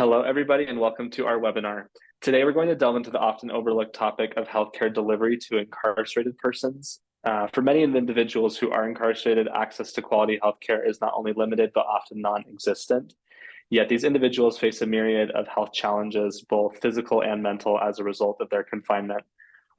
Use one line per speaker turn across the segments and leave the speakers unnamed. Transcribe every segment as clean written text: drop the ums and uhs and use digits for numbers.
Hello, everybody, and welcome to our webinar. Today, we're going to delve into the often overlooked topic of healthcare delivery to incarcerated persons. For many individuals who are incarcerated, access to quality healthcare is not only limited, but often non-existent. Yet these individuals face a myriad of health challenges, both physical and mental, as a result of their confinement.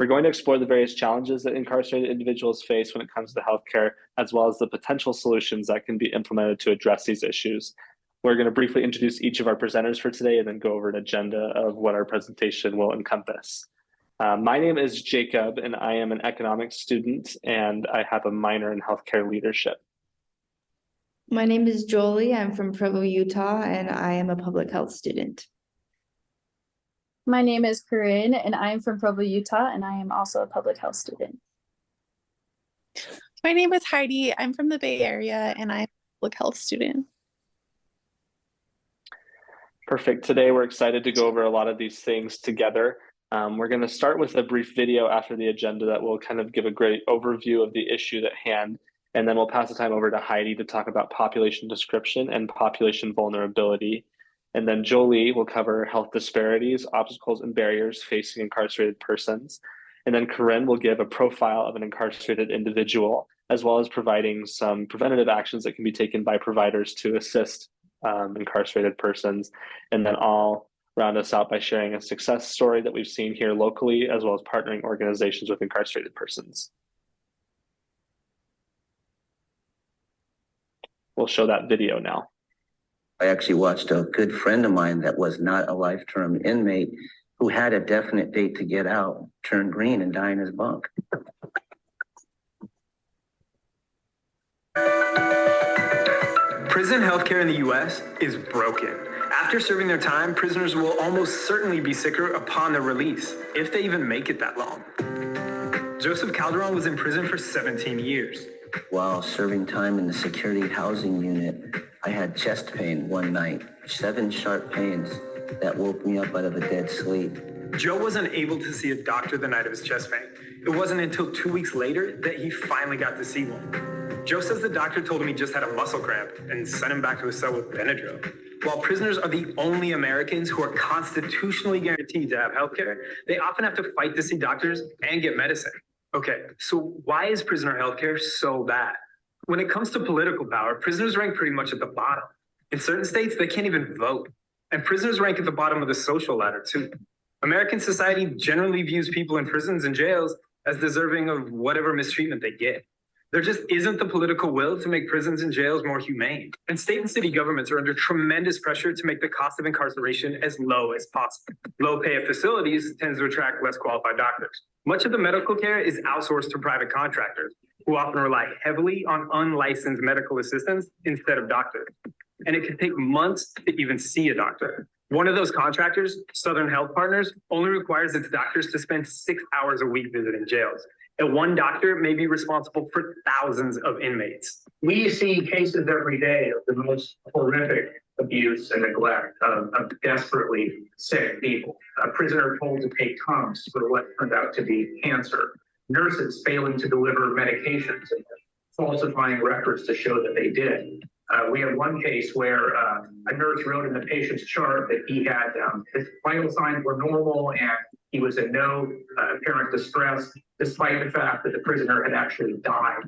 We're going to explore the various challenges that incarcerated individuals face when it comes to healthcare, as well as the potential solutions that can be implemented to address these issues. We're going to briefly introduce each of our presenters for today and then go over an agenda of what our presentation will encompass. My name is Jacob, and I am an economics student, and I have a minor in healthcare leadership.
My name is Jolie. I'm from Provo, Utah, and I am a public health student.
My name is Corinne, and I am from Provo, Utah, and I am also a public health student.
My name is Heidi. I'm from the Bay Area, and I'm a public health student.
Perfect. Today, we're excited to go over a lot of these things together. We're going to start with a brief video after the agenda that will kind of give a great overview of the issue at hand. And then we'll pass the time over to Heidi to talk about population description and population vulnerability. And then Jolie will cover health disparities, obstacles, and barriers facing incarcerated persons. And then Corinne will give a profile of an incarcerated individual, as well as providing some preventative actions that can be taken by providers to assist incarcerated persons. And then I'll round us out by sharing a success story that we've seen here locally, as well as partnering organizations with incarcerated persons. We'll show that video now.
I actually watched a good friend of mine that was not a life term inmate who had a definite date to get out, turn green and die in his bunk.
Prison healthcare in the U.S. is broken. After serving their time, prisoners will almost certainly be sicker upon their release, if they even make it that long. Joseph Calderon was in prison for 17 years.
While serving time in the security housing unit, I had chest pain one night, 7 sharp pains that woke me up out of a dead sleep.
Joe wasn't able to see a doctor the night of his chest pain. It wasn't until 2 weeks later that he finally got to see one. Joe says the doctor told him he just had a muscle cramp and sent him back to his cell with Benadryl. While prisoners are the only Americans who are constitutionally guaranteed to have health care, they often have to fight to see doctors and get medicine. Okay, so why is prisoner healthcare so bad? When it comes to political power, prisoners rank pretty much at the bottom. In certain states, they can't even vote. And prisoners rank at the bottom of the social ladder, too. American society generally views people in prisons and jails as deserving of whatever mistreatment they get. There just isn't the political will to make prisons and jails more humane. And state and city governments are under tremendous pressure to make the cost of incarceration as low as possible. Low pay of facilities tends to attract less qualified doctors. Much of the medical care is outsourced to private contractors, who often rely heavily on unlicensed medical assistants instead of doctors. And it can take months to even see a doctor. One of those contractors, Southern Health Partners, only requires its doctors to spend 6 hours a week visiting jails. And one doctor may be responsible for thousands of inmates.
We see cases every day of the most horrific abuse and neglect of desperately sick people. A prisoner told to take Tums for what turned out to be cancer. Nurses failing to deliver medications and falsifying records to show that they did. We have one case where a nurse wrote in the patient's chart that he had his vital signs were normal and he was in no apparent distress, despite the fact that the prisoner had actually died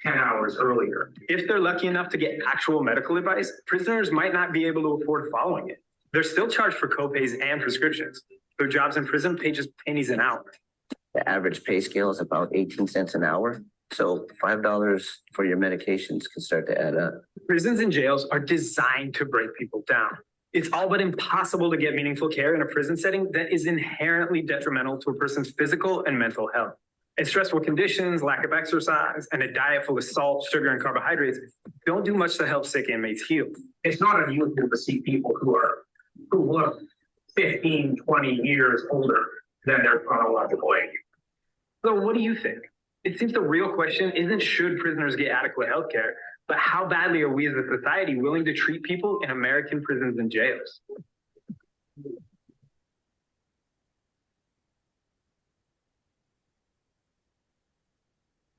10 hours earlier.
If they're lucky enough to get actual medical advice, prisoners might not be able to afford following it. They're still charged for copays and prescriptions. Their jobs in prison pay just pennies an hour.
The average pay scale is about 18 cents an hour. So $5 for your medications can start to add up.
Prisons and jails are designed to break people down. It's all but impossible to get meaningful care in a prison setting that is inherently detrimental to a person's physical and mental health. And stressful conditions, lack of exercise, and a diet full of salt, sugar, and carbohydrates don't do much to help sick inmates heal.
It's not unusual to see people who look 15, 20 years older than their chronological age.
So what do you think? It seems the real question isn't should prisoners get adequate health care, but how badly are we as a society willing to treat people in American prisons and jails?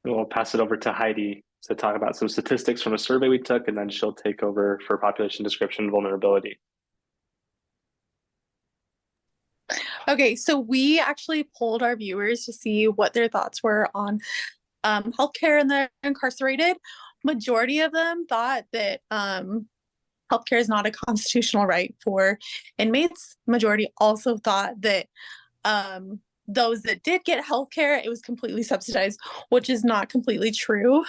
We'll pass it over to Heidi to talk about some statistics from a survey we took, and then she'll take over for population description and vulnerability.
Okay, so we actually polled our viewers to see what their thoughts were on healthcare and the incarcerated. Majority of them thought that healthcare is not a constitutional right for inmates. Majority also thought that those that did get healthcare, it was completely subsidized, which is not completely true.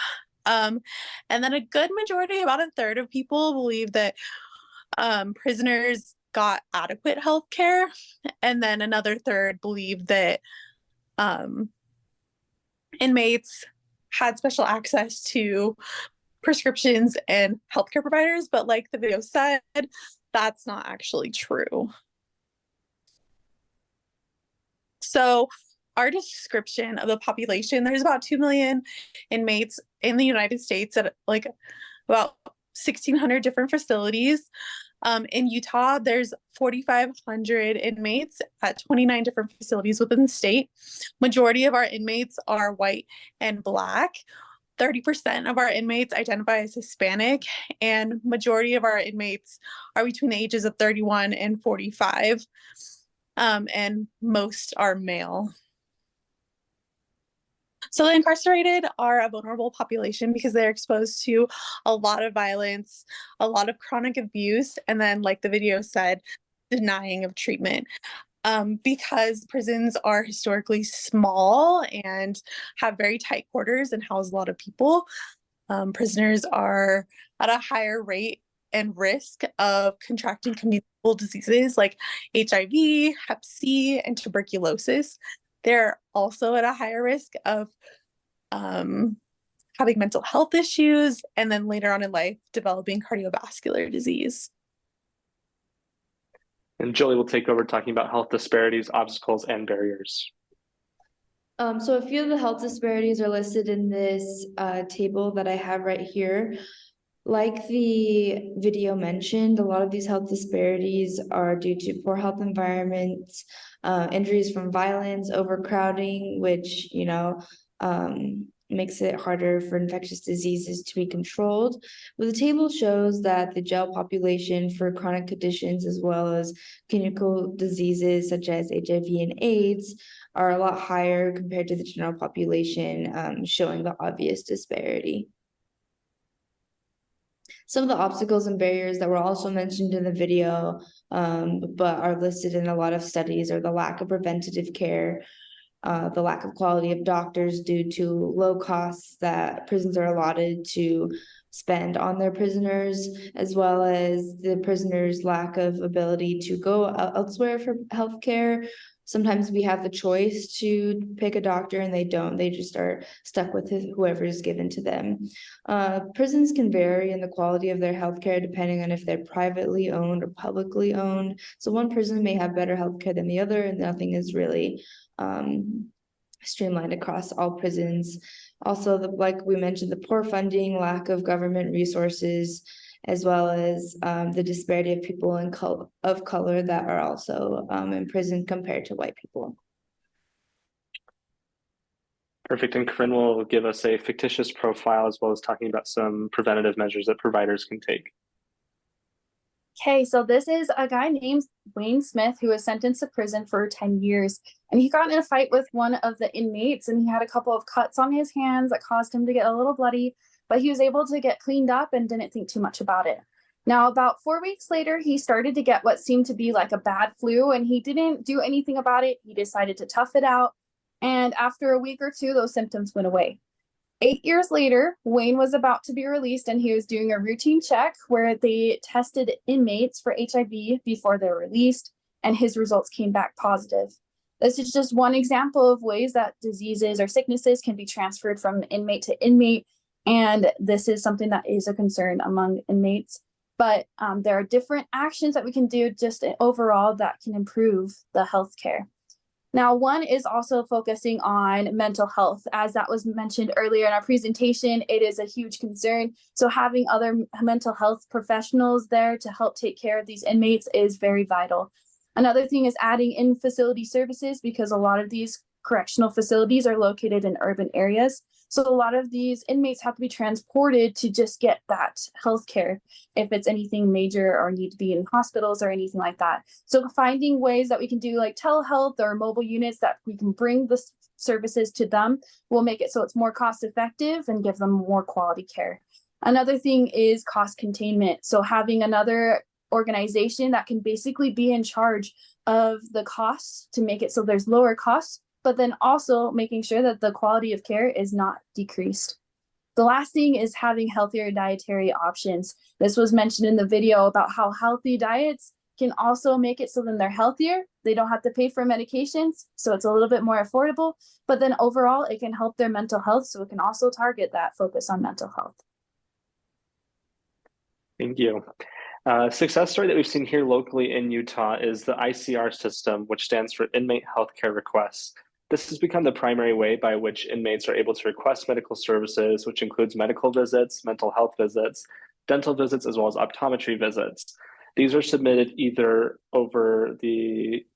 And then a good majority, about a third of people, believe that prisoners got adequate health care, and then another third believe that inmates had special access to prescriptions and healthcare providers, but like the video said, that's not actually true. So our description of the population, there's about 2 million inmates in the United States at like about 1,600 different facilities. In Utah, there's 4,500 inmates at 29 different facilities within the state. Majority of our inmates are white and Black. 30% of our inmates identify as Hispanic, and majority of our inmates are between the ages of 31 and 45, and most are male. So the incarcerated are a vulnerable population because they're exposed to a lot of violence, a lot of chronic abuse, and then, like the video said, denying of treatment. Because prisons are historically small and have very tight quarters and house a lot of people, prisoners are at a higher rate and risk of contracting communicable diseases like HIV, Hep C, and tuberculosis. They're also at a higher risk of having mental health issues, and then later on in life, developing cardiovascular disease.
And Julie will take over talking about health disparities, obstacles, and barriers.
So a few of the health disparities are listed in this table that I have right here. Like the video mentioned, a lot of these health disparities are due to poor health environments, injuries from violence, overcrowding, which, makes it harder for infectious diseases to be controlled. But the table shows that the jail population for chronic conditions as well as communicable diseases such as HIV and AIDS are a lot higher compared to the general population, showing the obvious disparity. Some of the obstacles and barriers that were also mentioned in the video, but are listed in a lot of studies, are the lack of preventative care, the lack of quality of doctors due to low costs that prisons are allotted to spend on their prisoners, as well as the prisoners' lack of ability to go elsewhere for healthcare. Sometimes we have the choice to pick a doctor and they don't. They just are stuck with whoever is given to them. Prisons can vary in the quality of their healthcare depending on if they're privately owned or publicly owned. So one prison may have better healthcare than the other, and nothing is really streamlined across all prisons. Also, like we mentioned, the poor funding, lack of government resources, as well as the disparity of people of color that are also in prison compared to white people.
Perfect. And Corinne will give us a fictitious profile as well as talking about some preventative measures that providers can take.
Okay, so this is a guy named Wayne Smith who was sentenced to prison for 10 years. And he got in a fight with one of the inmates, and he had a couple of cuts on his hands that caused him to get a little bloody, but he was able to get cleaned up and didn't think too much about it. Now, about 4 weeks later, he started to get what seemed to be like a bad flu, and he didn't do anything about it. He decided to tough it out. And after a week or two, those symptoms went away. 8 years later, Wayne was about to be released, and he was doing a routine check where they tested inmates for HIV before they were released, and his results came back positive. This is just one example of ways that diseases or sicknesses can be transferred from inmate to inmate, and this is something that is a concern among inmates. But there are different actions that we can do just overall that can improve the healthcare. Now, one is also focusing on mental health. As that was mentioned earlier in our presentation, it is a huge concern. So having other mental health professionals there to help take care of these inmates is very vital. Another thing is adding in facility services, because a lot of these correctional facilities are located in urban areas. So a lot of these inmates have to be transported to just get that healthcare if it's anything major or need to be in hospitals or anything like that. So finding ways that we can do like telehealth or mobile units that we can bring the services to them will make it so it's more cost effective and give them more quality care. Another thing is cost containment. So having another organization that can basically be in charge of the costs to make it so there's lower costs, but then also making sure that the quality of care is not decreased. The last thing is having healthier dietary options. This was mentioned in the video about how healthy diets can also make it so then they're healthier. They don't have to pay for medications, so it's a little bit more affordable. But then overall, it can help their mental health, so it can also target that focus on mental health.
Thank you. Success story that we've seen here locally in Utah is the ICR system, which stands for Inmate Healthcare Requests. This has become the primary way by which inmates are able to request medical services, which includes medical visits, mental health visits, dental visits, as well as optometry visits. These are submitted either over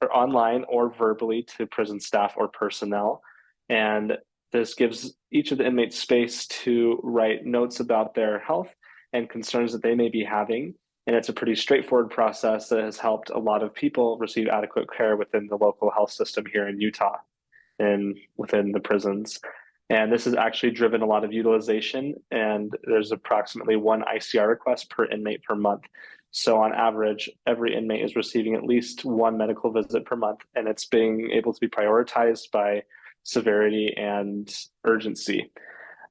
or online or verbally to prison staff or personnel. And this gives each of the inmates space to write notes about their health and concerns that they may be having. And it's a pretty straightforward process that has helped a lot of people receive adequate care within the local health system here in Utah and within the prisons. And this has actually driven a lot of utilization, and there's approximately one ICR request per inmate per month. So on average, every inmate is receiving at least one medical visit per month, and it's being able to be prioritized by severity and urgency.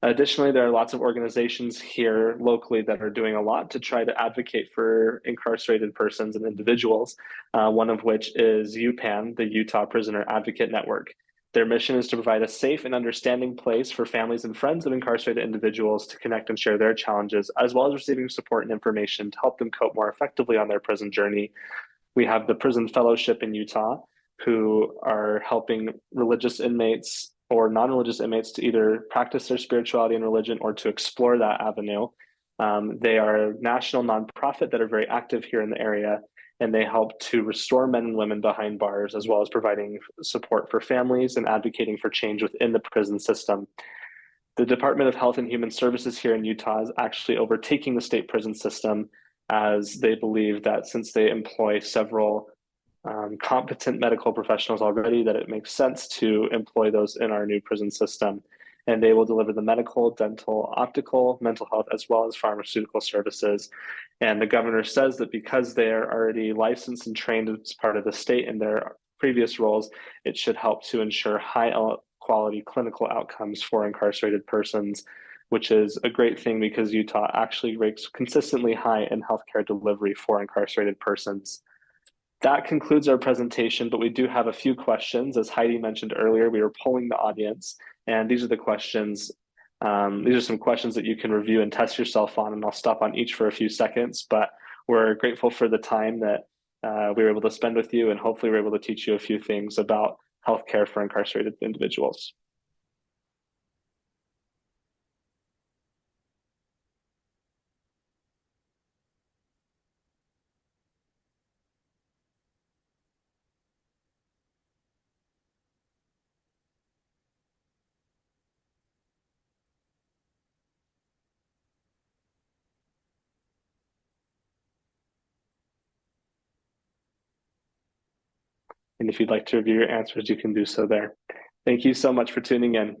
Additionally, there are lots of organizations here locally that are doing a lot to try to advocate for incarcerated persons and individuals, one of which is UPAN, the Utah Prisoner Advocate Network. Their mission is to provide a safe and understanding place for families and friends of incarcerated individuals to connect and share their challenges, as well as receiving support and information to help them cope more effectively on their prison journey. We have the Prison Fellowship in Utah, who are helping religious inmates or non-religious inmates to either practice their spirituality and religion or to explore that avenue. They are a national nonprofit that are very active here in the area, and they help to restore men and women behind bars, as well as providing support for families and advocating for change within the prison system. The Department of Health and Human Services here in Utah is actually overtaking the state prison system, as they believe that since they employ several competent medical professionals already, that it makes sense to employ those in our new prison system. And they will deliver the medical, dental, optical, mental health, as well as pharmaceutical services. And the governor says that because they are already licensed and trained as part of the state in their previous roles, it should help to ensure high quality clinical outcomes for incarcerated persons, which is a great thing because Utah actually ranks consistently high in healthcare delivery for incarcerated persons. That concludes our presentation, but we do have a few questions. As Heidi mentioned earlier, we were polling the audience, and these are the questions. These are some questions that you can review and test yourself on, and I'll stop on each for a few seconds, but we're grateful for the time that we were able to spend with you, and hopefully we're able to teach you a few things about healthcare for incarcerated individuals. And if you'd like to review your answers, you can do so there. Thank you so much for tuning in.